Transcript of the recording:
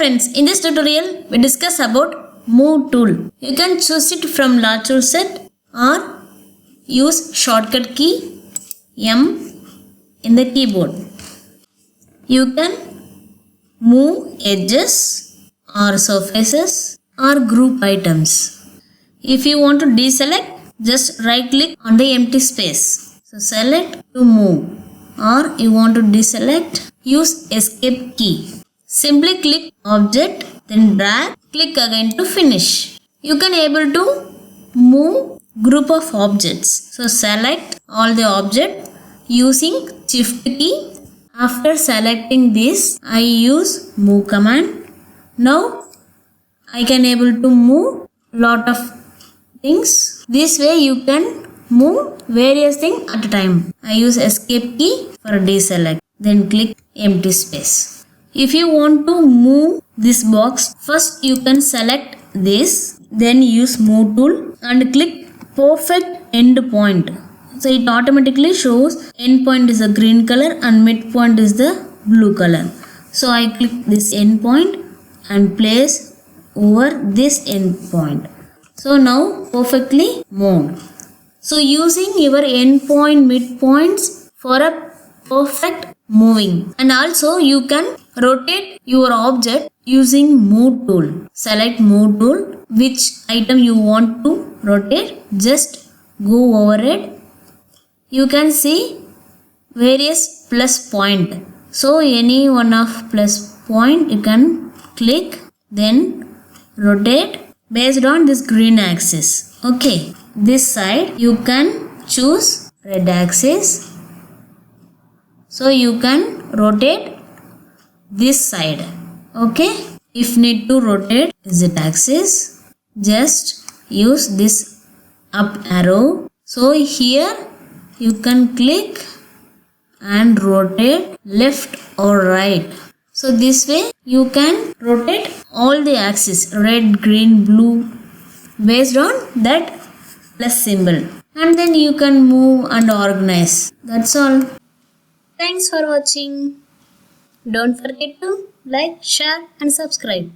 friends, in this tutorial we discuss about move tool. You can choose it from large tool set or use shortcut key M in the keyboard. You can move edges or surfaces or group items. If you want to deselect, just right click on the empty space. So select to move, or you want to deselect, use escape key. Simply click object, then drag, click again to finish. You can able to move group of objects. So select all the object using shift key. After selecting this, I use move command. Now I can able to move lot of things. This way you can move various things at a time. I use escape key for deselect. Then click empty space. If you want to move this box, first you can select this, then use move tool and click perfect end point. So it automatically shows end point is a green color and midpoint is the blue color. So I click this end point and place over this end point. So now perfectly moved. So using your end point, midpoints for a perfect moving. And also you can rotate your object using move tool. Select move tool. Which item you want to rotate, just go over it. You can see various plus point. So any one of plus point you can click, then rotate based on this green axis. Okay, this side you can choose red axis. So you can rotate this side. Okay, if need to rotate Z axis, just use this up arrow. So here you can click and rotate left or right. So this way you can rotate all the axes, red, green, blue, based on that plus symbol. And then you can move and organize. That's all. Thanks for watching. Don't forget to like, share and subscribe.